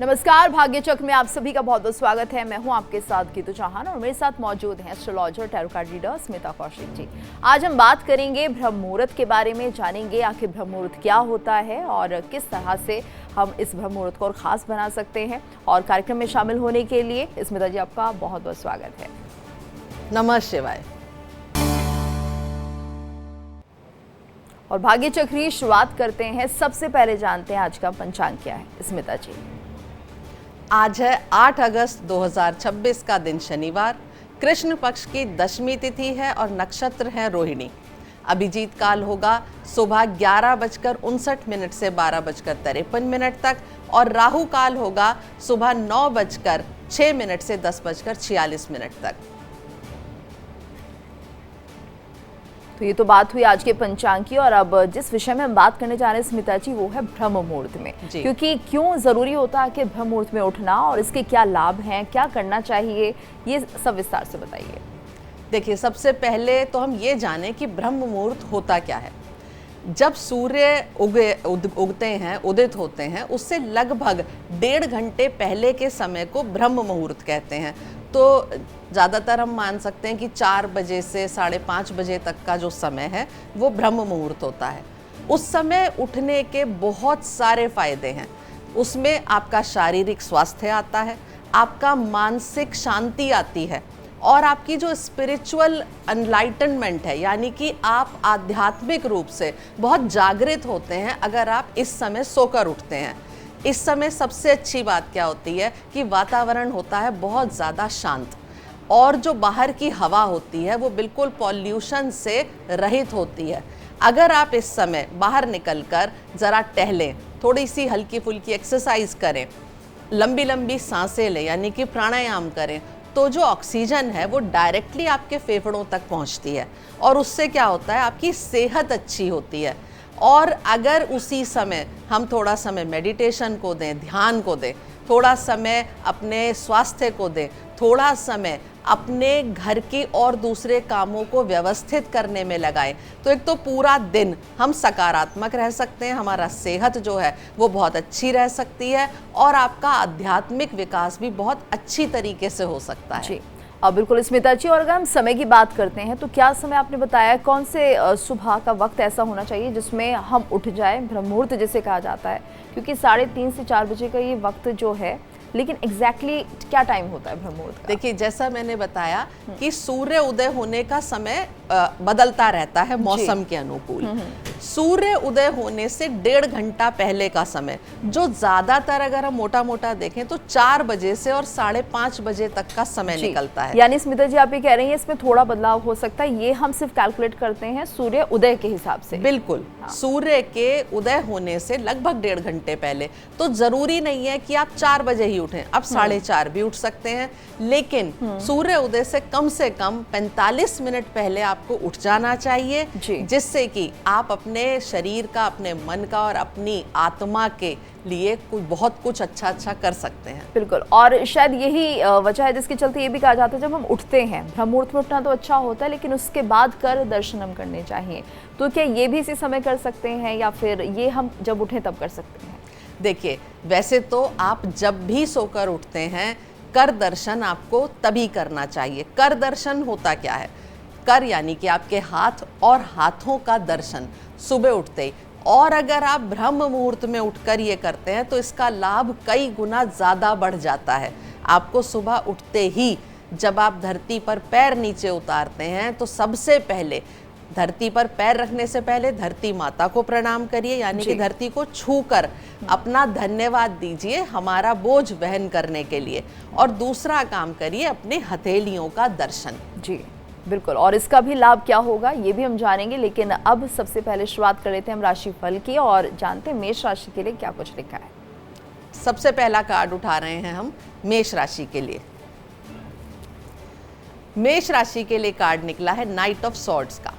नमस्कार, भाग्य चक्र में आप सभी का बहुत बहुत स्वागत है। मैं हूं आपके साथ गीतू चौहान और मेरे साथ मौजूद हैं astrologer tarot card reader Smita Kaushik ji. आज हम बात करेंगे ब्रह्म मुहूर्त के बारे में, जानेंगे आखिर ब्रह्म मुहूर्त क्या होता है और किस तरह से हम इस ब्रह्म मुहूर्त को और खास बना सकते हैं। और कार्यक्रम में शामिल होने के लिए स्मिता जी आपका बहुत बहुत स्वागत है। नमः शिवाय। और भाग्य चक्र की शुरुआत करते हैं। सबसे पहले जानते हैं आज का पंचांग क्या है स्मिता जी। आज है 8 अगस्त 2026 का दिन शनिवार। कृष्ण पक्ष की दशमी तिथि है और नक्षत्र है रोहिणी। अभिजीत काल होगा सुबह 11:59 से 12:53 तक और राहु काल होगा सुबह 9:06 से 10:46 तक। तो ये तो बात हुई आज के पंचांग की। और अब जिस विषय में हम बात करने जा रहे हैं स्मिता जी, वो है ब्रह्म मुहूर्त में। क्योंकि क्यों जरूरी होता है कि ब्रह्म मुहूर्त में उठना और इसके क्या लाभ हैं, क्या करना चाहिए, ये सब विस्तार से बताइए। देखिए, सबसे पहले तो हम ये जानें कि ब्रह्म मुहूर्त होता क्या है। जब सूर्य उगते हैं, उदित होते हैं, उससे लगभग 1.5 घंटे पहले के समय को ब्रह्म मुहूर्त कहते हैं। तो ज़्यादातर हम मान सकते हैं कि 4 बजे से 5:30 बजे तक का जो समय है वो ब्रह्म मुहूर्त होता है। उस समय उठने के बहुत सारे फायदे हैं। उसमें आपका शारीरिक स्वास्थ्य आता है, आपका मानसिक शांति आती है और आपकी जो स्पिरिचुअल एनलाइटनमेंट है, यानी कि आप आध्यात्मिक रूप से बहुत जागृत होते हैं अगर आप इस समय सोकर उठते हैं। इस समय सबसे अच्छी बात क्या होती है कि वातावरण होता है बहुत ज़्यादा शांत और जो बाहर की हवा होती है वो बिल्कुल पॉल्यूशन से रहित होती है। अगर आप इस समय बाहर निकलकर ज़रा टहलें, थोड़ी सी हल्की फुल्की एक्सरसाइज करें, लंबी लंबी सांसें लें यानी कि प्राणायाम करें, तो जो ऑक्सीजन है वो डायरेक्टली आपके फेफड़ों तक पहुंचती है और उससे क्या होता है, आपकी सेहत अच्छी होती है। और अगर उसी समय हम थोड़ा समय मेडिटेशन को दें, ध्यान को दें, थोड़ा समय अपने स्वास्थ्य को दें, थोड़ा समय अपने घर की और दूसरे कामों को व्यवस्थित करने में लगाएं, तो एक तो पूरा दिन हम सकारात्मक रह सकते हैं, हमारा सेहत जो है वो बहुत अच्छी रह सकती है और आपका आध्यात्मिक विकास भी बहुत अच्छी तरीके से हो सकता है। जी बिल्कुल स्मिता जी। और अगर हम समय की बात करते हैं तो क्या समय आपने बताया, कौन से सुबह का वक्त ऐसा होना चाहिए जिसमें हम उठ जाएं, ब्रह्म मुहूर्त जिसे कहा जाता है? क्योंकि 3:30 से 4 बजे का ये वक्त जो है, लेकिन एग्जैक्टली क्या टाइम होता है ब्रह्म मुहूर्त का? देखिए, जैसा मैंने बताया कि सूर्य उदय होने का समय बदलता रहता है मौसम के अनुकूल। सूर्य उदय होने से 1.5 घंटा पहले का समय, जो ज्यादातर अगर हम मोटा मोटा देखें तो 4 बजे से और 5:30 बजे तक का समय निकलता है। यानी स्मिता जी आप ये कह रही हैं इसमें थोड़ा बदलाव हो सकता है, ये हम सिर्फ कैलकुलेट करते हैं सूर्य उदय के हिसाब से। बिल्कुल, सूर्य के उदय होने से लगभग 1.5 घंटे पहले। तो जरूरी नहीं है कि आप 4 बजे ही उठें, आप 4:30 भी उठ सकते हैं, लेकिन सूर्य उदय से कम 45 मिनट पहले आपको उठ जाना चाहिए, जिससे कि आप अपने शरीर का, अपने मन का और अपनी आत्मा के लिए बहुत कुछ अच्छा कर सकते हैं। बिल्कुल। और शायद यही वजह है जिसके चलते ये भी कहा जाता है जब हम उठते हैं, ब्रह्म मुहूर्त में उठना तो अच्छा होता है, लेकिन उसके बाद कर दर्शन हम करने चाहिए। तो क्या ये भी इसी समय कर सकते हैं या फिर ये हम जब उठें तब कर सकते हैं? देखिए, वैसे तो आप जब भी सोकर उठते हैं, कर दर्शन आपको तभी करना चाहिए। कर दर्शन होता क्या है? कर यानी कि आपके हाथ और हाथों का दर्शन सुबह उठते ही। और अगर आप ब्रह्म मुहूर्त में उठकर ये करते हैं तो इसका लाभ कई गुना ज़्यादा बढ़ जाता है। आपको सुबह उठते ही जब आप धरती पर पैर नीचे उतारते हैं तो सबसे पहले धरती पर पैर रखने से पहले धरती माता को प्रणाम करिए, यानी कि धरती को छूकर अपना धन्यवाद दीजिए हमारा बोझ वहन करने के लिए। और दूसरा काम करिए, अपने हथेलियों का दर्शन। जी बिल्कुल। और इसका भी लाभ क्या होगा ये भी हम जानेंगे, लेकिन अब सबसे पहले शुरुआत कर लेते हैं हम राशिफल की और जानते हैं मेष राशि के लिए क्या कुछ लिखा है। सबसे पहला कार्ड उठा रहे हैं हम मेष राशि के लिए। मेष राशि के लिए कार्ड निकला है नाइट ऑफ सॉर्ड्स का।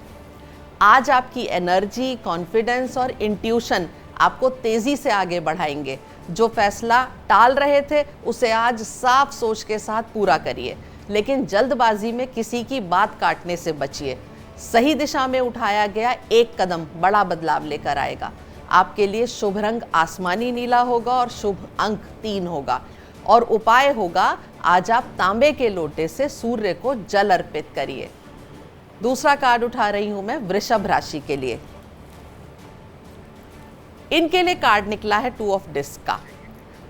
आज आपकी एनर्जी, कॉन्फिडेंस और इंट्यूशन आपको तेजी से आगे बढ़ाएंगे। जो फैसला टाल रहे थे उसे आज साफ सोच के साथ पूरा करिए, लेकिन जल्दबाजी में किसी की बात काटने से बचिए। सही दिशा में उठाया गया एक कदम बड़ा बदलाव लेकर आएगा। आपके लिए शुभ रंग आसमानी नीला होगा और शुभ अंक 3 होगा। और उपाय होगा, आज आप तांबे के लोटे से सूर्य को जल अर्पित करिए। दूसरा कार्ड उठा रही हूं मैं वृषभ राशि के लिए। इनके लिए कार्ड निकला है 2 ऑफ डिस्क का।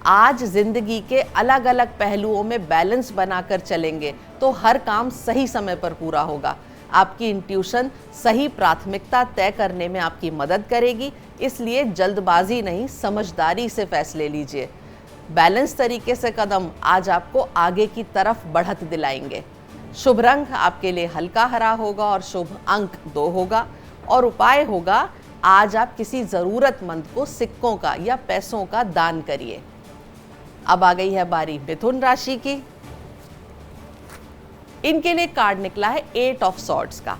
आज जिंदगी के अलग अलग पहलुओं में बैलेंस बनाकर चलेंगे तो हर काम सही समय पर पूरा होगा। आपकी इंट्यूशन सही प्राथमिकता तय करने में आपकी मदद करेगी, इसलिए जल्दबाजी नहीं, समझदारी से फैसले लीजिए। बैलेंस तरीके से कदम आज आपको आगे की तरफ बढ़त दिलाएंगे। शुभ रंग आपके लिए हल्का हरा होगा और शुभ अंक 2 होगा। और उपाय होगा, आज आप किसी ज़रूरतमंद को सिक्कों का या पैसों का दान करिए। अब आ गई है बारी मिथुन राशि की। इनके लिए कार्ड निकला है 8 ऑफ सॉर्ड्स का।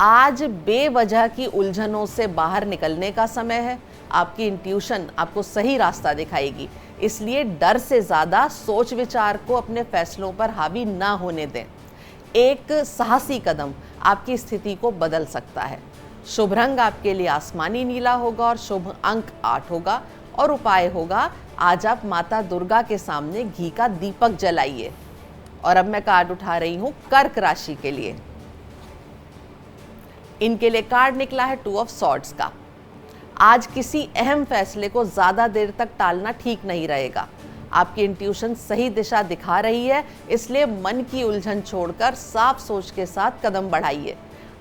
आज बेवजह की उलझनों से बाहर निकलने का समय है। आपकी इंट्यूशन आपको सही रास्ता दिखाएगी, इसलिए डर से ज़्यादा सोच विचार को अपने फैसलों पर हावी ना होने दें। एक साहसी कदम आपकी स्थिति को बदल सकता है। शुभ रंग आपके लिए आसमानी नीला होगा और शुभ अंक 8 होगा। और उपाय होगा, आज आप माता दुर्गा के सामने घी का दीपक जलाइए। और अब मैं कार्ड उठा रही हूं कर्क राशि के लिए। इनके लिए कार्ड निकला है 2 ऑफ सॉर्ड्स का। आज किसी अहम फैसले को ज्यादा देर तक टालना ठीक नहीं रहेगा। आपकी इंट्यूशन सही दिशा दिखा रही है, इसलिए मन की उलझन छोड़कर साफ सोच के साथ कदम बढ़ाइए।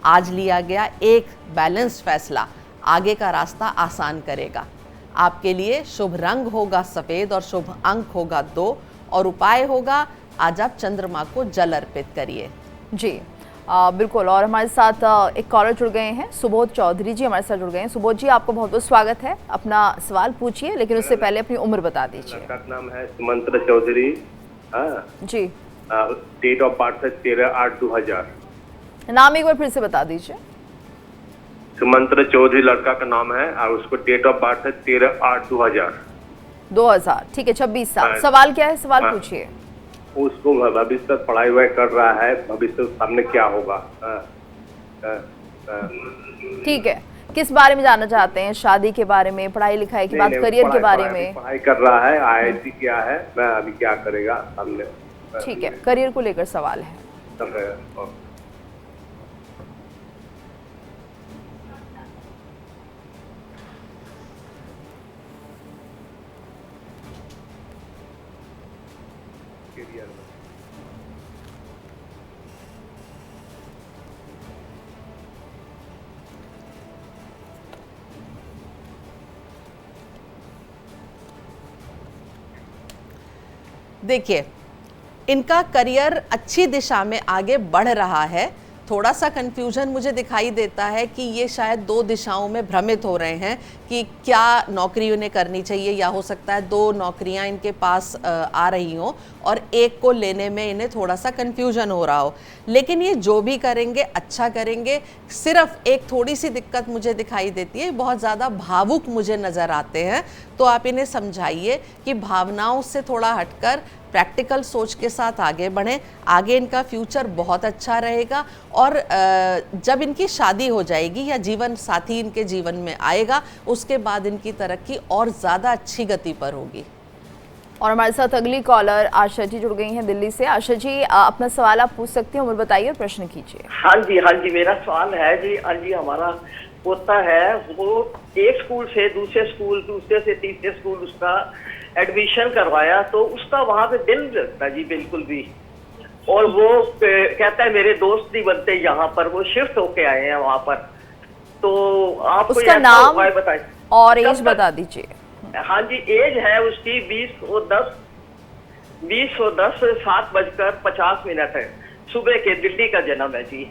आज लिया गया एक बैलेंस्ड फैसला आगे का रास्ता आसान करेगा। आपके लिए शुभ रंग होगा सफ़ेद और शुभ अंक होगा 2। और उपाय होगा, आज आप चंद्रमा को जल अर्पित करिए। जी बिल्कुल। और हमारे साथ एक कॉलर जुड़ गए हैं, सुबोध चौधरी जी हमारे साथ जुड़ गए हैं। सुबोध जी, आपको बहुत बहुत स्वागत है। अपना सवाल पूछिए, लेकिन उससे पहले अपनी उम्र बता दीजिए। मेरा नाम है सुमंत्र चौधरी। जी। डेट ऑफ बर्थ है 13/8/2000। नाम एक बार फिर से बता दीजिए। सुमंत्र चौधरी लड़का का नाम है और उसको डेट ऑफ बर्थ है 13/8/2000। 2000, ठीक है, 26 साल। सवाल क्या है? सवाल पूछिए। उसको भविष्य पढ़ाई वढ़ाई कर रहा है, भविष्य सामने क्या होगा। ठीक है, किस बारे में जानना चाहते हैं? शादी के बारे में, पढ़ाई लिखाई के बाद, करियर के बारे में? पढ़ाई कर रहा है, IIT क्या है, मैं अभी क्या करेगा सामने। ठीक है, करियर को लेकर सवाल है। देखिए, इनका करियर अच्छी दिशा में आगे बढ़ रहा है। थोड़ा सा कंफ्यूजन मुझे दिखाई देता है कि ये शायद 2 दिशाओं में भ्रमित हो रहे हैं कि क्या नौकरी उन्हें करनी चाहिए, या हो सकता है 2 नौकरियां इनके पास आ रही हों और एक को लेने में इन्हें थोड़ा सा कंफ्यूजन हो रहा हो। लेकिन ये जो भी करेंगे अच्छा करेंगे। सिर्फ एक थोड़ी सी दिक्कत मुझे दिखाई देती है, बहुत ज़्यादा भावुक मुझे नज़र आते हैं। तो आप इन्हें समझाइए कि भावनाओं से थोड़ा हटकर प्रैक्टिकल सोच के साथ आगे बढ़ें। आगे इनका फ्यूचर बहुत अच्छा रहेगा। और जब इनकी शादी हो जाएगी या जीवन साथी इनके जीवन में आएगा, उसके बाद इनकी तरक्की और ज़्यादा अच्छी गति पर होगी। और हमारे साथ अगली कॉलर आशा जी जुड़ गई हैं दिल्ली से। आशा जी, अपना सवाल आप पूछ सकते हैं, उम्र बताइए और प्रश्न कीजिए। हाँ जी, मेरा सवाल है जी। हाँ जी, हमारा पोता है, वो एक स्कूल से दूसरे स्कूल, दूसरे से तीसरे स्कूल उसका एडमिशन करवाया, तो उसका वहाँ पे दिल नहीं लगता जी बिल्कुल भी। और वो कहता है मेरे दोस्त नहीं बनते यहाँ पर, वो शिफ्ट होके आए हैं वहाँ पर। तो आप उसका नाम और एज बता दीजिए। हाँ जी, एज है उसकी 20:10 7:50 है। सुबह के दिल्ली का जन्म है जी।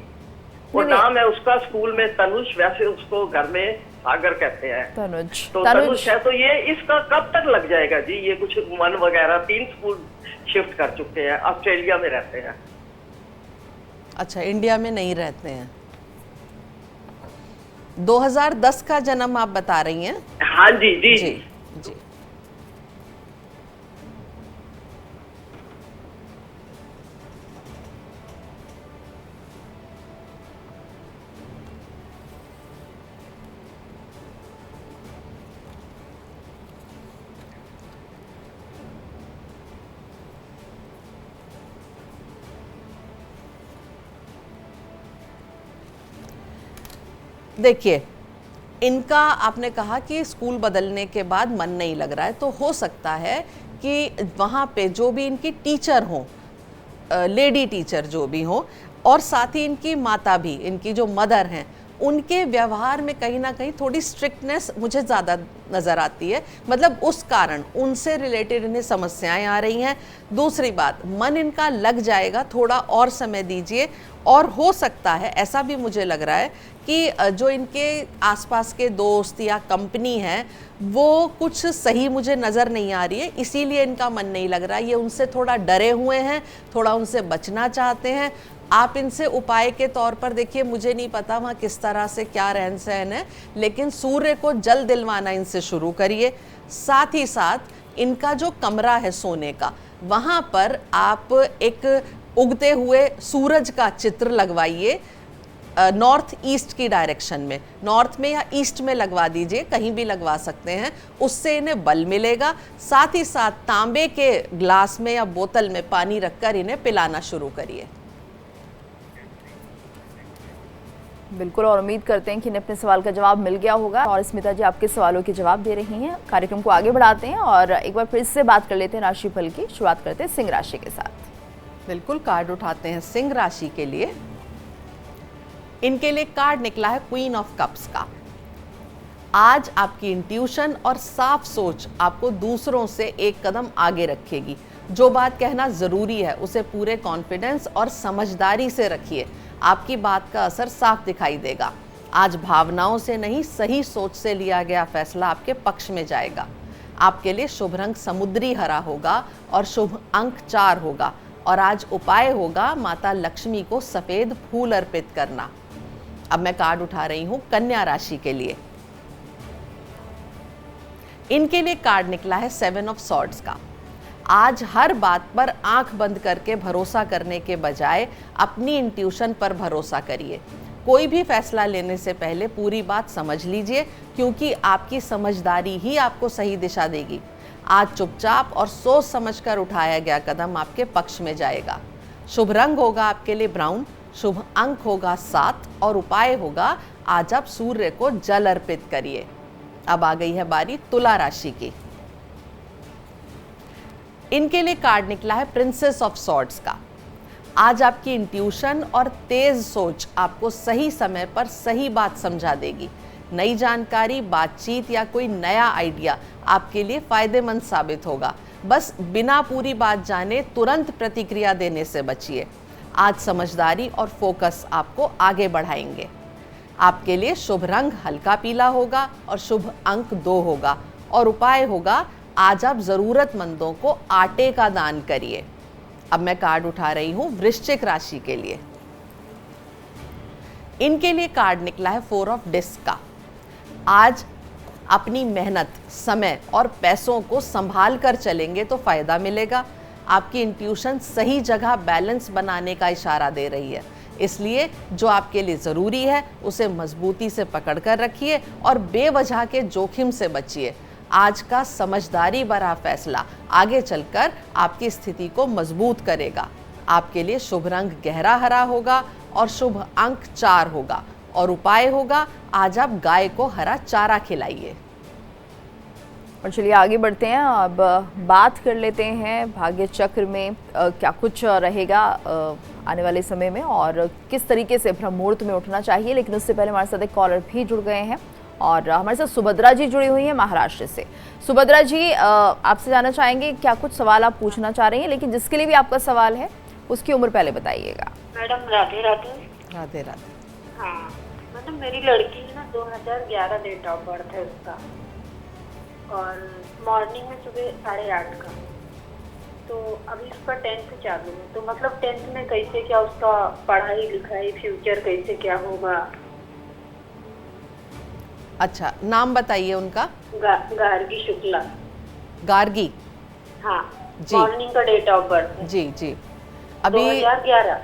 और नाम है उसका स्कूल में तनुज, वैसे उसको घर में सागर कहते हैं। तनुज। तो तनुज है। तो ये इसका कब तक लग जाएगा जी? ये कुछ मन वगैरह 3 स्कूल शिफ्ट कर चुके हैं, ऑस्ट्रेलिया में रहते हैं। अच्छा, इंडिया में नहीं रहते हैं। 2010 का जन्म आप बता रही हैं? हाँ जी जी जी, जी। देखिए, इनका आपने कहा कि स्कूल बदलने के बाद मन नहीं लग रहा है, तो हो सकता है कि वहाँ पे जो भी इनकी टीचर हों, लेडी टीचर जो भी हों, और साथ ही इनकी माता भी, इनकी जो मदर हैं, उनके व्यवहार में कहीं ना कहीं थोड़ी स्ट्रिक्टनेस मुझे ज़्यादा नज़र आती है। मतलब उस कारण उनसे रिलेटेड इन्हें समस्याएं आ रही हैं। दूसरी बात, मन इनका लग जाएगा, थोड़ा और समय दीजिए। और हो सकता है, ऐसा भी मुझे लग रहा है कि जो इनके आसपास के दोस्त या कंपनी है वो कुछ सही मुझे नज़र नहीं आ रही है, इसीलिए इनका मन नहीं लग रहा है। ये उनसे थोड़ा डरे हुए हैं, थोड़ा उनसे बचना चाहते हैं। आप इनसे उपाय के तौर पर देखिए, मुझे नहीं पता वहाँ किस तरह से क्या रहन सहन है, लेकिन सूर्य को जल दिलवाना इनसे शुरू करिए। साथ ही साथ इनका जो कमरा है सोने का, वहाँ पर आप एक उगते हुए सूरज का चित्र लगवाइए, नॉर्थ ईस्ट की डायरेक्शन में, नॉर्थ में या ईस्ट में लगवा दीजिए, कहीं भी लगवा सकते हैं, उससे इन्हें बल मिलेगा। साथ ही साथ तांबे के ग्लास में या बोतल में पानी रखकर इन्हें पिलाना शुरू करिए। बिल्कुल, और उम्मीद करते हैं कि इन्हें अपने सवाल का जवाब मिल गया होगा। और स्मिता जी आपके सवालों के जवाब दे रही हैं। कार्यक्रम को आगे बढ़ाते हैं और एक बार फिर से बात कर लेते हैं राशिफल की। शुरुआत करते हैं सिंह राशि के साथ। बिल्कुल, कार्ड उठाते हैं सिंह राशि के लिए। इनके लिए कार्ड निकला है क्वीन ऑफ कप्स का। आज आपकी इंट्यूशन और साफ सोच आपको दूसरों से एक कदम आगे रखेगी। जो बात कहना जरूरी है उसे पूरे कॉन्फिडेंस और समझदारी से रखिए, आपकी बात का असर साफ दिखाई देगा। आज भावनाओं से नहीं, सही सोच से लिया गया फैसला आपके पक्ष में जाएगा। आपके लिए शुभ रंग समुद्री हरा होगा और शुभ अंक 4 होगा। और आज उपाय होगा माता लक्ष्मी को सफेद फूल अर्पित करना। अब मैं कार्ड उठा रही हूं कन्या राशि के लिए। इनके लिए कार्ड निकला है 7 ऑफ सॉर्ड्स का। आज हर बात पर आंख बंद करके भरोसा करने के बजाय अपनी इंट्यूशन पर भरोसा करिए। कोई भी फैसला लेने से पहले पूरी बात समझ लीजिए, क्योंकि आपकी समझदारी ही आपको सही दिशा देगी। आज चुपचाप और सोच समझकर उठाया गया कदम आपके पक्ष में जाएगा। शुभ रंग होगा आपके लिए ब्राउन, शुभ अंक होगा 7 और उपाय होगा आज आप सूर्य को जल अर्पित करिए। अब आ गई है बारी तुला राशि की। इनके लिए कार्ड निकला है प्रिंसेस ऑफ सॉर्ड्स का। आज आपकी इंट्यूशन और तेज सोच आपको सही समय पर सही बात समझा देगी। नई जानकारी, बातचीत या कोई नया आइडिया आपके लिए फायदेमंद साबित होगा। बस बिना पूरी बात जाने तुरंत प्रतिक्रिया देने से बचिए। आज समझदारी और फोकस आपको आगे बढ़ाएंगे। आपके लिए शुभ रंग हल्का पीला होगा और शुभ अंक 2 होगा और उपाय होगा आज आप जरूरतमंदों को आटे का दान करिए। अब मैं कार्ड उठा रही हूं वृश्चिक राशि के लिए। इनके लिए कार्ड निकला है 4 ऑफ डिस्क का। आज अपनी मेहनत, समय और पैसों को संभाल कर चलेंगे तो फायदा मिलेगा। आपकी इंट्यूशन सही जगह बैलेंस बनाने का इशारा दे रही है, इसलिए जो आपके लिए ज़रूरी है उसे मजबूती से पकड़ कर रखिए और बेवजह के जोखिम से बचिए। आज का समझदारी भरा फैसला आगे चलकर आपकी स्थिति को मजबूत करेगा। आपके लिए शुभ रंग गहरा हरा होगा और शुभ अंक 4 होगा और उपाय होगा आज आप गाय को हरा चारा खिलाइए। और चलिए आगे बढ़ते हैं। अब बात कर लेते हैं भाग्य चक्र में क्या कुछ रहेगा आने वाले समय में और किस तरीके से ब्रह्म मुहूर्त में उठना चाहिए। लेकिन उससे पहले हमारे साथ एक कॉलर भी जुड़ गए हैं और हमारे साथ सुभद्रा जी जुड़ी हुई हैं महाराष्ट्र से। सुभद्रा जी, आपसे जानना चाहेंगे क्या कुछ सवाल आप पूछना चाह रही हैं, लेकिन जिसके लिए भी आपका सवाल है उसकी उम्र पहले बताइएगा। मैडम राधे राधे। राधे राधे। हाँ मैडम, मेरी लड़की है ना 2011 डेट ऑफ बर्थ है उसका और मॉर्निंग में सुबह 8:30 का। तो अभी उसका 10th चालू है, तो मतलब 10th में कैसे क्या उसका पढ़ाई लिखाई फ्यूचर कैसे क्या होगा। अच्छा, नाम बताइए उनका। गार्गी शुक्ला। गार्गी। हाँ जी। मॉर्निंग का डेट ऑफ बर्थ है। जी जी। अभी 2011।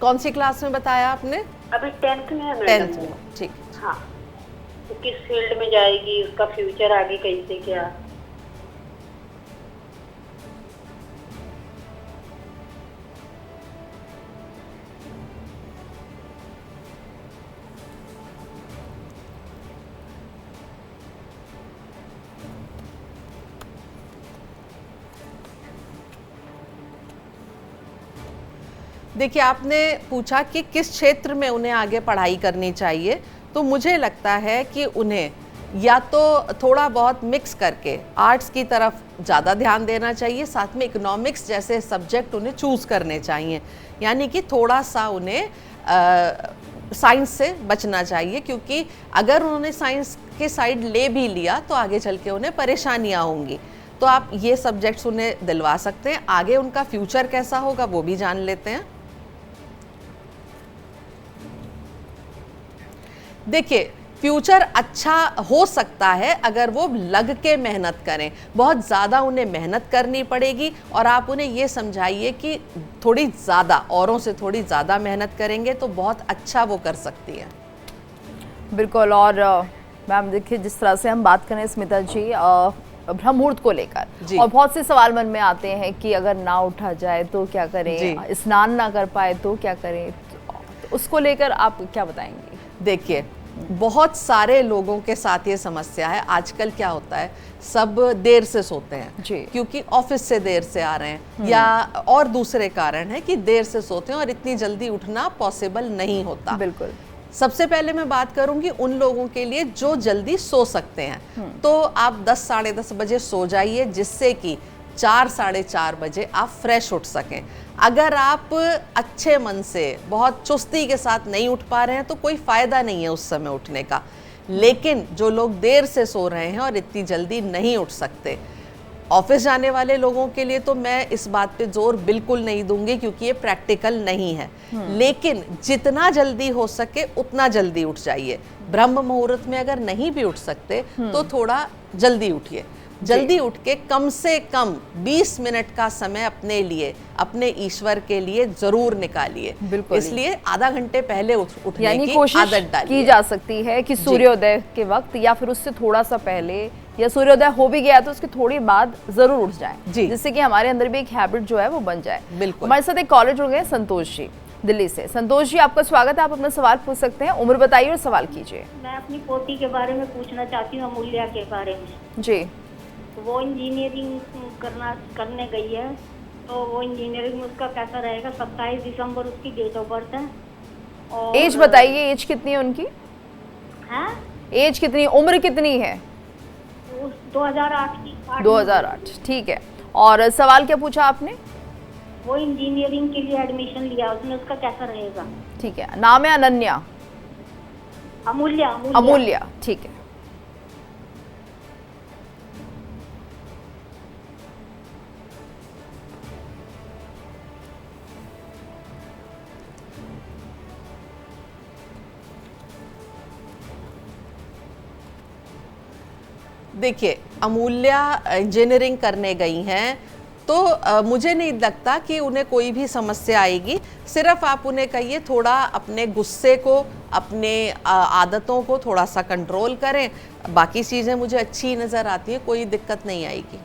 कौन सी क्लास में बताया आपने? अभी 10th में है मैडम। 10th में, ठीक। हाँ, तो किस फील्ड में जाएगी, उसका फ्यूचर आगे कैसे क्या। देखिए, आपने पूछा कि किस क्षेत्र में उन्हें आगे पढ़ाई करनी चाहिए, तो मुझे लगता है कि उन्हें या तो थोड़ा बहुत मिक्स करके आर्ट्स की तरफ ज़्यादा ध्यान देना चाहिए, साथ में इकोनॉमिक्स जैसे सब्जेक्ट उन्हें चूज़ करने चाहिए, यानी कि थोड़ा सा उन्हें साइंस से बचना चाहिए, क्योंकि अगर उन्होंने साइंस के साइड ले भी लिया तो आगे चल के उन्हें परेशानियाँ होंगी। तो आप ये सब्जेक्ट्स उन्हें दिलवा सकते हैं। आगे उनका फ्यूचर कैसा होगा वो भी जान लेते हैं। देखिए, फ्यूचर अच्छा हो सकता है अगर वो लग के मेहनत करें। बहुत ज़्यादा उन्हें मेहनत करनी पड़ेगी और आप उन्हें ये समझाइए कि थोड़ी ज़्यादा, औरों से थोड़ी ज़्यादा मेहनत करेंगे तो बहुत अच्छा वो कर सकती है। बिल्कुल। और मैम देखिए, जिस तरह से हम बात करें स्मिता जी ब्रह्म मुहूर्त को लेकर, और बहुत से सवाल मन में आते हैं कि अगर ना उठा जाए तो क्या करें, स्नान ना कर पाए तो क्या करें, तो उसको लेकर आप क्या बताएंगे? देखिए, बहुत सारे लोगों के साथ ये समस्या है। आजकल क्या होता है, सब देर से सोते हैं क्योंकि ऑफिस से देर से आ रहे हैं या और दूसरे कारण है कि देर से सोते हैं और इतनी जल्दी उठना पॉसिबल नहीं होता। बिल्कुल। सबसे पहले मैं बात करूंगी उन लोगों के लिए जो जल्दी सो सकते हैं। तो आप 10 साढ़े 10 बजे सो जाइए, जिससे कि 4 साढ़े 4 बजे आप फ्रेश उठ सकें। अगर आप अच्छे मन से बहुत चुस्ती के साथ नहीं उठ पा रहे हैं तो कोई फ़ायदा नहीं है उस समय उठने का। लेकिन जो लोग देर से सो रहे हैं और इतनी जल्दी नहीं उठ सकते, ऑफिस जाने वाले लोगों के लिए तो मैं इस बात पे जोर बिल्कुल नहीं दूंगी क्योंकि ये प्रैक्टिकल नहीं है। लेकिन जितना जल्दी हो सके उतना जल्दी उठ जाइए। ब्रह्म मुहूर्त में अगर नहीं भी उठ सकते तो थोड़ा जल्दी उठिए। जल्दी उठ के कम से कम 20 मिनट का समय अपने लिए, अपने ईश्वर के लिए जरूर निकालिए। इसलिए आधा घंटे पहले उठने की आदत डालिए। की जा सकती है कि सूर्योदय के वक्त या फिर उससे थोड़ा सा पहले, या सूर्योदय हो भी गया तो उसके थोड़ी बाद जरूर उठ जाएं, जिससे कि हमारे अंदर भी एक हैबिट जो है वो बन जाए। बिल्कुल। हमारे साथ एक कॉलर जुड़ गए, संतोष जी दिल्ली से। संतोष जी, आपका स्वागत है। आप अपना सवाल पूछ सकते हैं, उम्र बताइए और सवाल कीजिए। मैं अपनी पोती के बारे में पूछना चाहती हूँ, अमूल्या के बारे में जी। वो इंजीनियरिंग करने गई है, तो वो इंजीनियरिंग में उसका कैसा रहेगा? 27 दिसंबर उसकी डेट ऑफ बर्थ है। और एज बताइए, एज कितनी है उनकी? हैं? एज कितनी, उम्र कितनी है? 2008 की। 2008, ठीक है। और सवाल क्या पूछा आपने? वो इंजीनियरिंग के लिए एडमिशन लिया उसने, उसका कैसा रहेगा? ठीक है। नाम है अनन्या? अमूल्या। अमूल्या, ठीक है। देखिए, अमूल्या इंजीनियरिंग करने गई हैं तो मुझे नहीं लगता कि उन्हें कोई भी समस्या आएगी। सिर्फ आप उन्हें कहिए थोड़ा अपने गुस्से को, अपने आदतों को थोड़ा सा कंट्रोल करें। बाकी चीज़ें मुझे अच्छी नज़र आती हैं, कोई दिक्कत नहीं आएगी।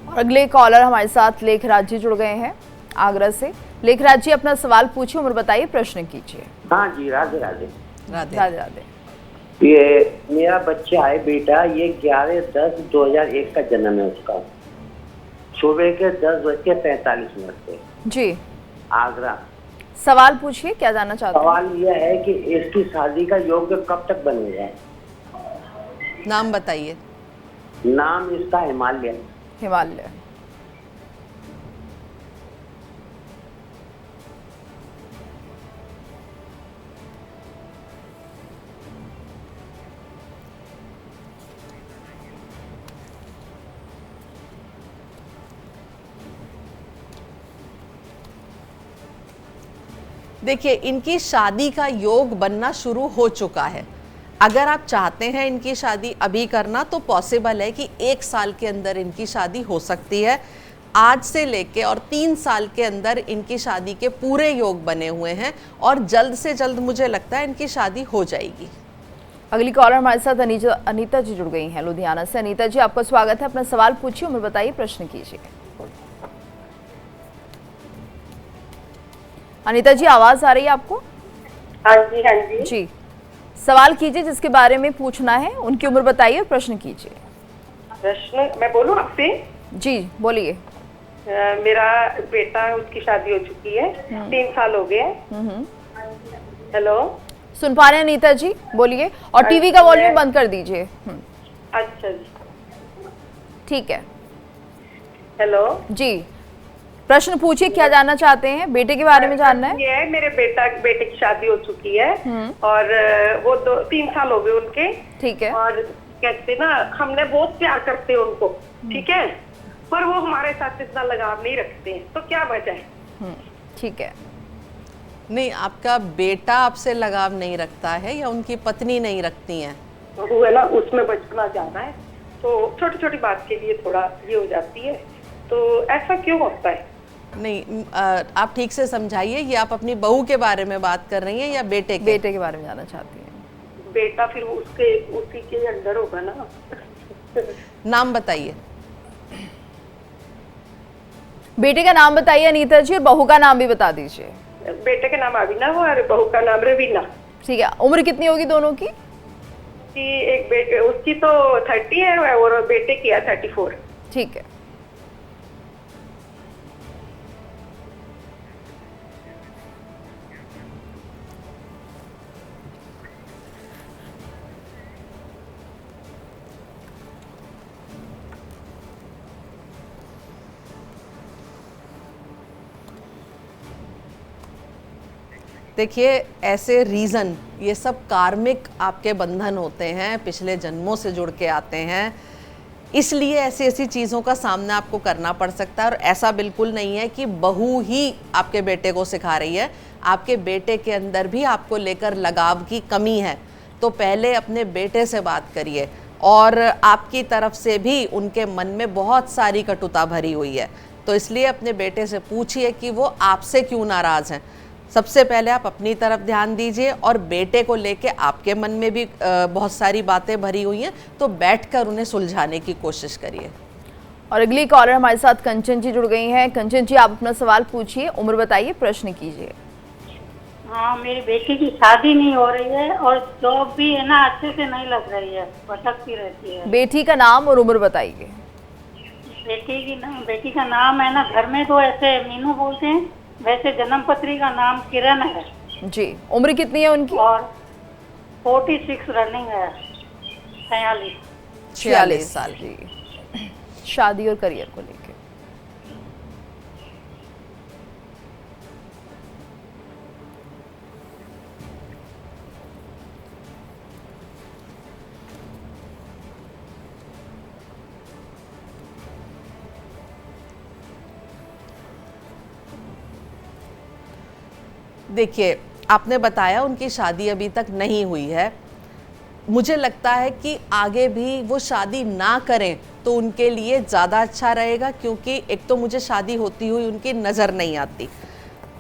और अगले कॉलर हमारे साथ लेखराज जी जुड़ गए हैं आगरा से। लेखराज जी, अपना सवाल पूछिए, उम्र बताइए, प्रश्न कीजिए। हाँ जी, राधे राधे। राधे राधे। ये मेरा बच्चा है बेटा, ये 11/10/2001 का जन्म है उसका, सुबह के 10:45 पे जी। आगरा। सवाल पूछिए, क्या जानना चाहते हैं? सवाल यह है कि इसकी शादी का योग्य कब तक बन जाए? नाम बताइए। नाम इसका हिमालय। हिमालय। देखिए, इनकी शादी का योग बनना शुरू हो चुका है। अगर आप चाहते हैं इनकी शादी अभी करना तो पॉसिबल है कि 1 साल के अंदर इनकी शादी हो सकती है। आज से लेके और 3 साल के अंदर इनकी शादी के पूरे योग बने हुए हैं और जल्द से जल्द मुझे लगता है इनकी शादी हो जाएगी। अगली कॉलर हमारे साथ अनीता जी जुड़ गई हैं लुधियाना से। अनीता जी, आपका स्वागत है। अपना सवाल पूछिए, उम्र बताइए, प्रश्न कीजिए। अनीता जी, आवाज आ रही है आपको? हाँ जी, हाँ जी। जी, सवाल कीजिए जिसके बारे में पूछना है, उनकी उम्र बताइए और प्रश्न कीजिए। प्रश्न मैं बोलूं आपसे? जी, बोलिए। मेरा बेटा, उसकी शादी हो चुकी है, 3 साल हो गए। हेलो, सुन पा रहे हैं अनीता जी? बोलिए, और टीवी का वॉल्यूम बंद कर दीजिए। अच्छा जी, ठीक है हेलो जी, प्रश्न पूछिए, क्या जानना चाहते हैं? बेटे के बारे में जानना है? ये है, मेरे बेटे की शादी हो चुकी है और वो 3 साल हो गए उनके। ठीक है। और कहते ना, हमने बहुत प्यार करते हैं उनको, ठीक है, पर वो हमारे साथ इतना लगाव नहीं रखते हैं, तो क्या वजह है? ठीक है। नहीं, आपका बेटा आपसे लगाव नहीं रखता है या उनकी पत्नी नहीं रखती हैं? वो है ना, उसमें बचपना ज्यादा है, तो छोटी छोटी बात के लिए थोड़ा ये हो जाती है, तो ऐसा क्यों होता है? नहीं, आप ठीक से समझाइए, ये आप अपनी बहू के बारे में बात कर रही हैं या बेटे के? बेटे के बारे में जानना चाहती हैं। बेटा फिर उसी के अंडर होगा ना। नाम बताइए। बेटे का नाम बताइए अनीता जी, और बहू का नाम भी बता दीजिए। बेटे का नाम अभिनव और बहू का नाम रवीना। ठीक है। उम्र कितनी होगी दोनों की? एक बेटे, उसकी तो 30 है और बेटे की है 34। ठीक है। देखिए, ऐसे रीज़न, ये सब कार्मिक आपके बंधन होते हैं, पिछले जन्मों से जुड़ के आते हैं, इसलिए ऐसी ऐसी चीज़ों का सामना आपको करना पड़ सकता है। और ऐसा बिल्कुल नहीं है कि बहू ही आपके बेटे को सिखा रही है, आपके बेटे के अंदर भी आपको लेकर लगाव की कमी है। तो पहले अपने बेटे से बात करिए, और आपकी तरफ से भी उनके मन में बहुत सारी कटुता भरी हुई है, तो इसलिए अपने बेटे से पूछिए कि वो आपसे क्यों नाराज़ हैं। सबसे पहले आप अपनी तरफ ध्यान दीजिए, और बेटे को लेके आपके मन में भी बहुत सारी बातें भरी हुई हैं, तो बैठकर उन्हें सुलझाने की कोशिश करिए। और अगली कॉलर हमारे साथ कंचन जी जुड़ गई हैं। कंचन जी, आप अपना सवाल पूछिए, उम्र बताइए, प्रश्न कीजिए। हाँ, मेरी बेटी की शादी नहीं हो रही है और जॉब भी है ना अच्छे से नहीं लग रही है, भटकती रहती है। बेटी का नाम और उम्र बताइए। बेटी का नाम है ना, घर में तो ऐसे मीनू बोलते हैं, वैसे जन्म पत्री का नाम किरण है जी। उम्र कितनी है उनकी? और 46 रनिंग है, 46 साल। जी। शादी और करियर को लेकर देखिए, आपने बताया उनकी शादी अभी तक नहीं हुई है। मुझे लगता है कि आगे भी वो शादी ना करें तो उनके लिए ज़्यादा अच्छा रहेगा, क्योंकि एक तो मुझे शादी होती हुई उनकी नज़र नहीं आती,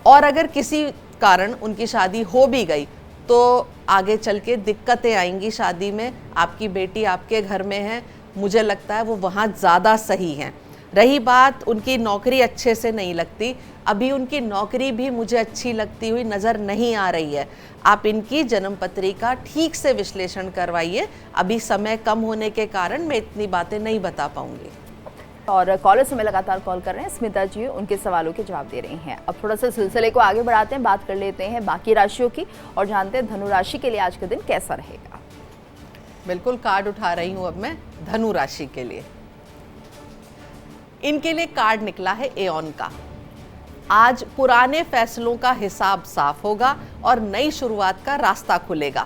और अगर किसी कारण उनकी शादी हो भी गई तो आगे चल के दिक्कतें आएंगी शादी में। आपकी बेटी आपके घर में है, मुझे लगता है वो वहाँ ज़्यादा सही हैं। रही बात उनकी नौकरी अच्छे से नहीं लगती, अभी उनकी नौकरी भी मुझे अच्छी लगती हुई नज़र नहीं आ रही है। आप इनकी जन्मपत्री का ठीक से विश्लेषण करवाइए, अभी समय कम होने के कारण मैं इतनी बातें नहीं बता पाऊंगी। और कॉलर से मैं लगातार कॉल कर रहे हैं, स्मिता जी उनके सवालों के जवाब दे रही हैं। अब थोड़ा सा सिलसिले को आगे बढ़ाते हैं, बात कर लेते हैं बाकी राशियों की और जानते हैं धनु राशि के लिए आज का दिन कैसा रहेगा। बिल्कुल, कार्ड उठा रही हूँ अब मैं धनु राशि के लिए। इनके लिए कार्ड निकला है एओन का। आज पुराने फैसलों का हिसाब साफ होगा और नई शुरुआत का रास्ता खुलेगा।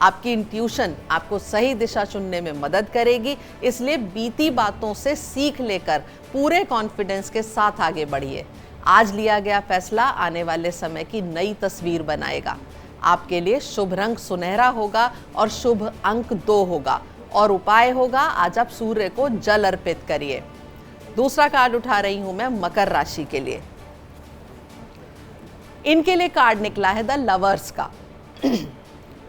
आपकी इंट्यूशन आपको सही दिशा चुनने में मदद करेगी, इसलिए बीती बातों से सीख लेकर पूरे कॉन्फिडेंस के साथ आगे बढ़िए। आज लिया गया फैसला आने वाले समय की नई तस्वीर बनाएगा। आपके लिए शुभ रंग सुनहरा होगा और शुभ अंक 2 होगा, और उपाय होगा आज आप सूर्य को जल अर्पित करिए। दूसरा कार्ड उठा रही हूं मैं मकर राशि के लिए। इनके लिए कार्ड निकला है द लवर्स का।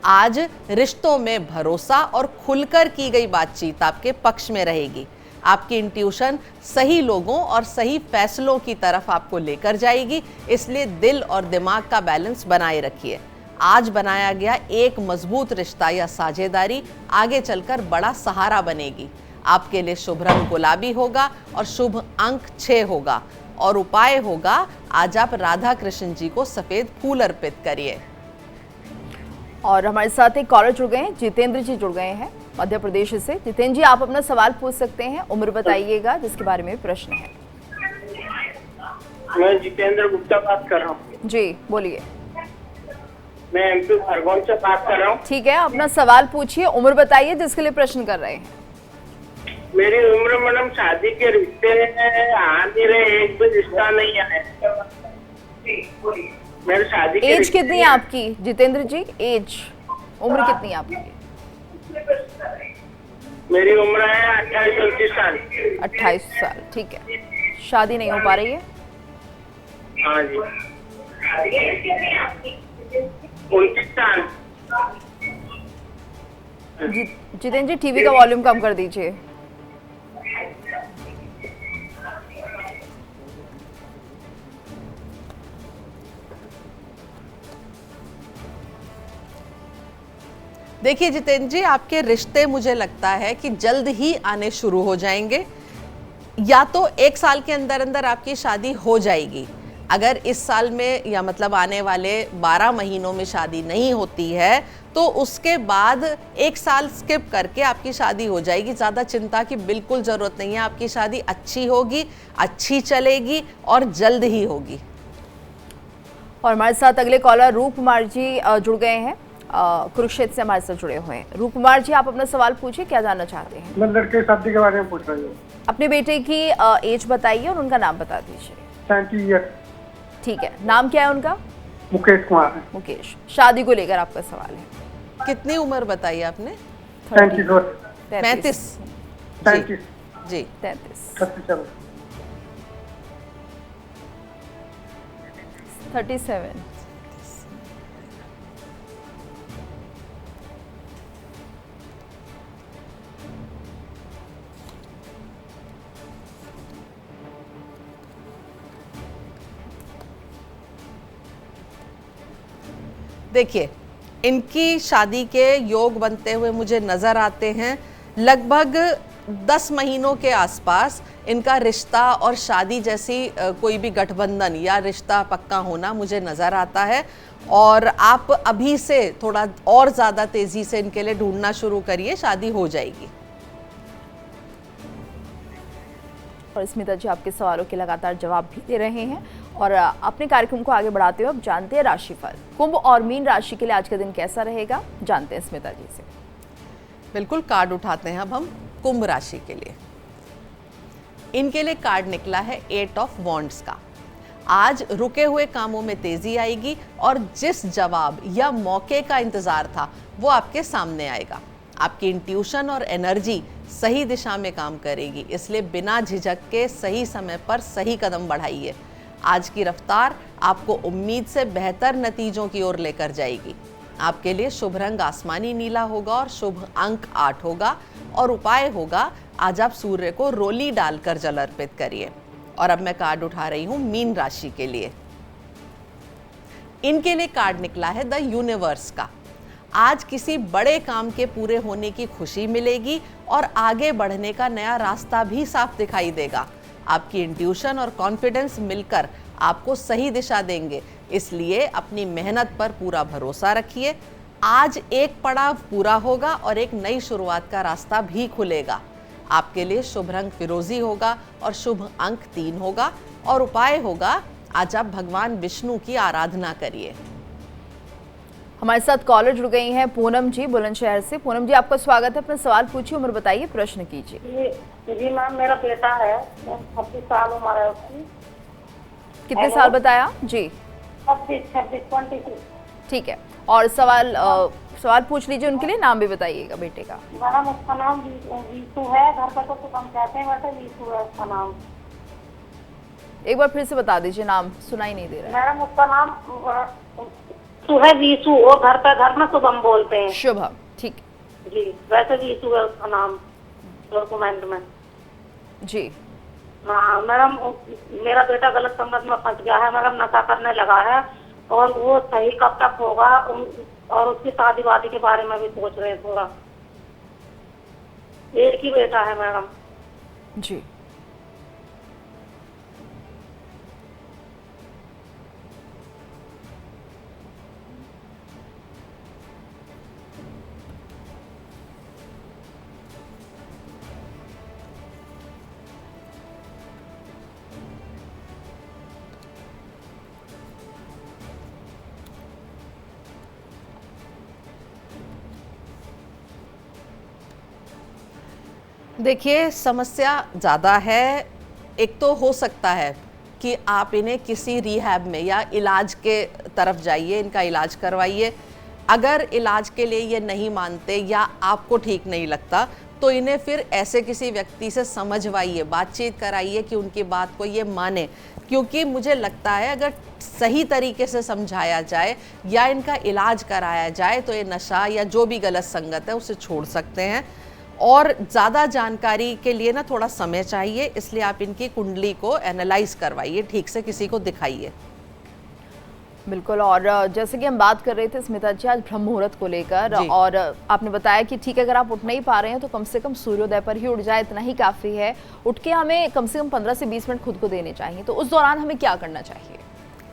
आज रिश्तों में भरोसा और खुलकर की गई बातचीत आपके पक्ष में रहेगी। आपकी इंट्यूशन सही लोगों और सही फैसलों की तरफ आपको लेकर जाएगी, इसलिए दिल और दिमाग का बैलेंस बनाए रखिए। आज बनाया गया एक मजबूत रिश्ता या साझेदारी आगे चलकर बड़ा सहारा बनेगी। आपके लिए शुभ रंग गुलाबी होगा और शुभ अंक 6 होगा, और उपाय होगा आज आप राधा कृष्ण जी को सफेद फूल अर्पित करिए। और हमारे साथ एक कॉलर जुड़ गए हैं, जितेंद्र जी जुड़ गए हैं मध्य प्रदेश से। जितेंद्र जी, आप अपना सवाल पूछ सकते हैं, उम्र बताइएगा जिसके बारे में प्रश्न है। मैं जितेंद्र गुप्ता बात कर रहा हूँ। जी बोलिए। मैं एमपी खरगोन से बात कर रहा हूँ। ठीक है, अपना सवाल पूछिए, उम्र बताइए जिसके लिए प्रश्न कर रहे हैं। मेरी उम्र मैडम शादी के रिश्ते आ नहीं रहे, एक भी रिश्ता नहीं आया। मेरी शादी के एज कितनी है आपकी जितेंद्र जी? एज, उम्र कितनी है आपकी? मेरी उम्र है 28-29 साल। 28 साल, ठीक है। शादी नहीं हो पा रही है? हाँ जी। 29 साल। जितेंद्र जी, टीवी का वॉल्यूम कम कर दीजिए। देखिए जितेंद्र जी, आपके रिश्ते मुझे लगता है कि जल्द ही आने शुरू हो जाएंगे, या तो 1 साल के अंदर अंदर आपकी शादी हो जाएगी। अगर इस साल में या मतलब आने वाले 12 महीनों में शादी नहीं होती है तो उसके बाद 1 साल स्किप करके आपकी शादी हो जाएगी। ज़्यादा चिंता की बिल्कुल ज़रूरत नहीं है, आपकी शादी अच्छी होगी, अच्छी चलेगी और जल्द ही होगी। और हमारे साथ अगले कॉलर रूप कुमार जी जुड़ गए हैं, कुरुक्षेत्र से हमारे साथ जुड़े हुए हैं। रूप कुमार जी, आप अपना सवाल पूछिए, क्या जानना चाहते हैं? मैं लड़के की शादी के बारे में पूछ रही हूँ। अपने बेटे की एज बताइए और उनका नाम बता दीजिए। 30 ईयर। ठीक है, नाम क्या है उनका? मुकेश कुमार है। मुकेश। शादी को लेकर आपका सवाल है। कितनी उम्र बताई आपने? 35 वर्ष। 35। 35। जी 33। 37। देखिए, इनकी शादी के योग बनते हुए मुझे नज़र आते हैं। लगभग 10 महीनों के आसपास इनका रिश्ता और शादी जैसी कोई भी गठबंधन या रिश्ता पक्का होना मुझे नज़र आता है। और आप अभी से थोड़ा और ज़्यादा तेज़ी से इनके लिए ढूंढना शुरू करिए, शादी हो जाएगी। और स्मिता जी आपके सवालों के लगातार जवाब भी दे रहे हैं। और अपने कार्यक्रम को आगे बढ़ाते हुए अब जानते हैं राशिफल। कुंभ और मीन राशि के लिए आज का दिन कैसा रहेगा, जानते हैं स्मिता जी से। बिल्कुल, कार्ड उठाते हैं अब हम कुंभ राशि के लिए। इनके लिए कार्ड निकला है 8 ऑफ वॉन्ड्स का। आज रुके हुए कामों में तेजी आएगी और जिस जवाब या मौके का इंतजार था वो आपके सामने आएगा। आपकी इंट्यूशन और एनर्जी सही दिशा में काम करेगी, इसलिए बिना झिझक के सही समय पर सही कदम बढ़ाइए। आज की रफ्तार आपको उम्मीद से बेहतर नतीजों की ओर लेकर जाएगी। आपके लिए शुभ रंग आसमानी नीला होगा और शुभ अंक 8 होगा। और उपाय होगा, आज आप सूर्य को रोली डालकर जल अर्पित करिए। और अब मैं कार्ड उठा रही हूं मीन राशि के लिए। इनके लिए कार्ड निकला है द यूनिवर्स का। आज किसी बड़े काम के पूरे होने की खुशी मिलेगी और आगे बढ़ने का नया रास्ता भी साफ दिखाई देगा। आपकी इंट्यूशन और कॉन्फिडेंस मिलकर आपको सही दिशा देंगे, इसलिए अपनी मेहनत पर पूरा भरोसा रखिए। आज एक पड़ाव पूरा होगा और एक नई शुरुआत का रास्ता भी खुलेगा। आपके लिए शुभ रंग फिरोजी होगा और शुभ अंक 3 होगा। और उपाय होगा, आज आप भगवान विष्णु की आराधना करिए। हमारे साथ कॉलर जुड़ गई हैं पूनम जी बुलंदशहर से। पूनम जी, आपका स्वागत है, अपना सवाल पूछिए, उम्र बताइए, प्रश्न कीजिए। जी मैम, मेरा बेटा है, 26 साल उम्र है उसकी। कितने साल बताया जी? 26। ठीक है, और सवाल पूछ लीजिए, उनके लिए नाम भी बताइएगा बेटे का। मैडम उसका नाम वीसू है, घर पर तो हम कहते हैं वैसे वीसू है उसका नाम। एक बार फिर से बता दीजिए, नाम सुनाई नहीं दे रहा है। मैडम उसका नाम है वीसू और घर में शुभम बोलते हैं। शुभम, ठीक जी, वैसे वीसू है उसका नाम डॉक्यूमेंट में जी। हाँ मैडम, मेरा बेटा गलत संगत में फंस गया है मैडम, नशा करने लगा है और वो सही कब तक होगा, और उसकी शादी वादी के बारे में भी सोच रहे हैं थोड़ा। एक ही बेटा है मैडम जी। देखिए, समस्या ज़्यादा है। एक तो हो सकता है कि आप इन्हें किसी रिहैब में या इलाज के तरफ जाइए, इनका इलाज करवाइए। अगर इलाज के लिए ये नहीं मानते या आपको ठीक नहीं लगता तो इन्हें फिर ऐसे किसी व्यक्ति से समझवाइए, बातचीत कराइए कि उनकी बात को ये माने। क्योंकि मुझे लगता है अगर सही तरीके से समझाया जाए या इनका इलाज कराया जाए तो ये नशा या जो भी गलत संगत है उसे छोड़ सकते हैं। और ज़्यादा जानकारी के लिए ना थोड़ा समय चाहिए, इसलिए आप इनकी कुंडली को एनालाइज करवाइए, ठीक से किसी को दिखाइए। बिल्कुल। और जैसे कि हम बात कर रहे थे स्मिता जी आज ब्रह्म मुहूर्त को लेकर, और आपने बताया कि ठीक है अगर आप उठ नहीं पा रहे हैं तो कम से कम सूर्योदय पर ही उठ जाए, इतना ही काफ़ी है। उठ के हमें कम से कम 15 से 20 मिनट खुद को देने चाहिए, तो उस दौरान हमें क्या करना चाहिए?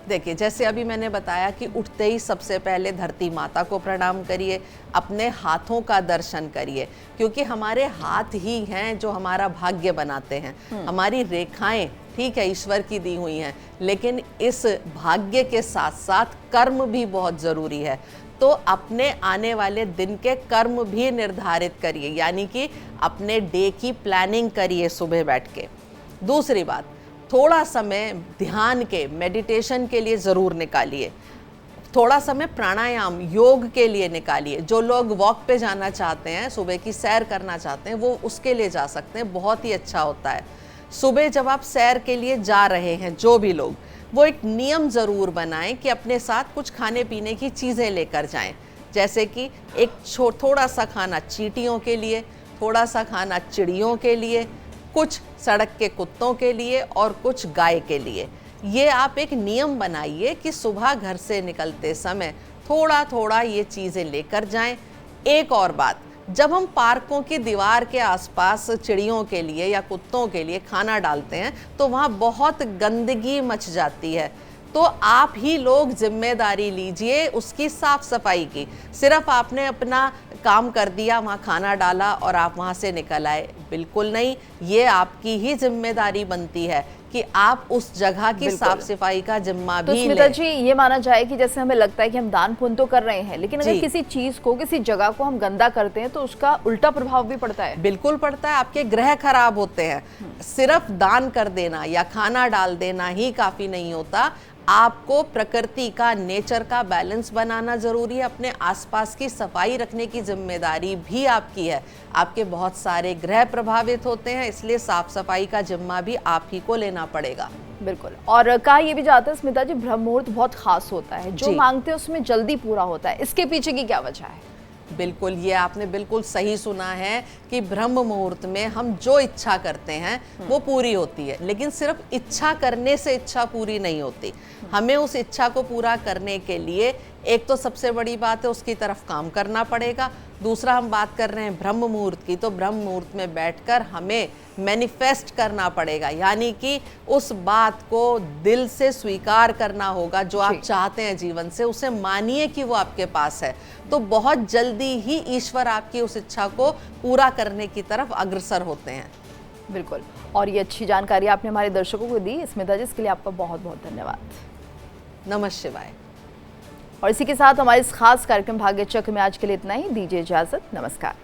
देखिए, जैसे अभी मैंने बताया कि उठते ही सबसे पहले धरती माता को प्रणाम करिए, अपने हाथों का दर्शन करिए, क्योंकि हमारे हाथ ही हैं जो हमारा भाग्य बनाते हैं। हमारी रेखाएं ठीक है ईश्वर की दी हुई हैं, लेकिन इस भाग्य के साथ साथ कर्म भी बहुत ज़रूरी है। तो अपने आने वाले दिन के कर्म भी निर्धारित करिए, यानी कि अपने डे की प्लानिंग करिए सुबह बैठ के। दूसरी बात, थोड़ा समय ध्यान के, मेडिटेशन के लिए ज़रूर निकालिए। थोड़ा समय प्राणायाम, योग के लिए निकालिए। जो लोग वॉक पे जाना चाहते हैं, सुबह की सैर करना चाहते हैं, वो उसके लिए जा सकते हैं, बहुत ही अच्छा होता है। सुबह जब आप सैर के लिए जा रहे हैं, जो भी लोग, वो एक नियम ज़रूर बनाएं कि अपने साथ कुछ खाने पीने की चीज़ें लेकर जाएं। जैसे कि एक थोड़ा सा खाना चींटियों के लिए, थोड़ा सा खाना चिड़ियों के लिए, कुछ सड़क के कुत्तों के लिए और कुछ गाय के लिए। ये आप एक नियम बनाइए कि सुबह घर से निकलते समय थोड़ा थोड़ा ये चीज़ें लेकर जाएं। एक और बात, जब हम पार्कों की दीवार के आसपास चिड़ियों के लिए या कुत्तों के लिए खाना डालते हैं तो वहाँ बहुत गंदगी मच जाती है। तो आप ही लोग जिम्मेदारी लीजिए उसकी साफ सफाई की। सिर्फ आपने अपना काम कर दिया, वहाँ खाना डाला और आप वहाँ से निकल आए, बिल्कुल नहीं। ये आपकी ही जिम्मेदारी बनती है कि आप उस जगह की साफ सफाई का जिम्मा भी लें। तो स्मिता जी, ये माना जाए कि जैसे हमें लगता है कि हम दान पुण्य तो कर रहे हैं, लेकिन अगर किसी चीज को, किसी जगह को हम गंदा करते हैं तो उसका उल्टा प्रभाव भी पड़ता है। बिल्कुल पड़ता है, आपके ग्रह खराब होते हैं। सिर्फ दान कर देना या खाना डाल देना ही काफी नहीं होता। आपको प्रकृति का, नेचर का बैलेंस बनाना जरूरी है। अपने आसपास की सफाई रखने की जिम्मेदारी भी आपकी है। आपके बहुत सारे ग्रह प्रभावित होते हैं, इसलिए साफ सफाई का जिम्मा भी आप ही को लेना पड़ेगा। बिल्कुल। और कहा ये भी जाता है स्मिता जी, ब्रह्म मुहूर्त बहुत खास होता है, जो मांगते हैं उसमें जल्दी पूरा होता है। इसके पीछे की क्या वजह है? बिल्कुल, ये आपने बिल्कुल सही सुना है कि ब्रह्म मुहूर्त में हम जो इच्छा करते हैं वो पूरी होती है। लेकिन सिर्फ इच्छा करने से इच्छा पूरी नहीं होती। हमें उस इच्छा को पूरा करने के लिए एक तो सबसे बड़ी बात है उसकी तरफ काम करना पड़ेगा। दूसरा, हम बात कर रहे हैं ब्रह्म मुहूर्त की, तो ब्रह्म मुहूर्त में बैठकर हमें मैनिफेस्ट करना पड़ेगा, यानी कि उस बात को दिल से स्वीकार करना होगा। जो आप चाहते हैं जीवन से, उसे मानिए कि वो आपके पास है, तो बहुत जल्दी ही ईश्वर आपकी उस इच्छा को पूरा करने की तरफ अग्रसर होते हैं। बिल्कुल। और ये अच्छी जानकारी आपने हमारे दर्शकों को दी स्मिता जी, इसके लिए आपका बहुत बहुत धन्यवाद। नमः शिवाय। और इसी के साथ हमारे इस खास कार्यक्रम भाग्य चक्र में आज के लिए इतना ही। दीजिए इजाजत, नमस्कार।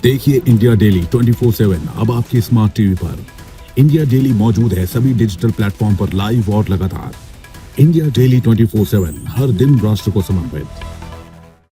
देखिए इंडिया डेली 24/7 अब आपके स्मार्ट टीवी पर। इंडिया डेली मौजूद है सभी डिजिटल प्लेटफॉर्म पर लाइव और लगातार। इंडिया डेली 24/7 हर दिन राष्ट्र को समर्पित।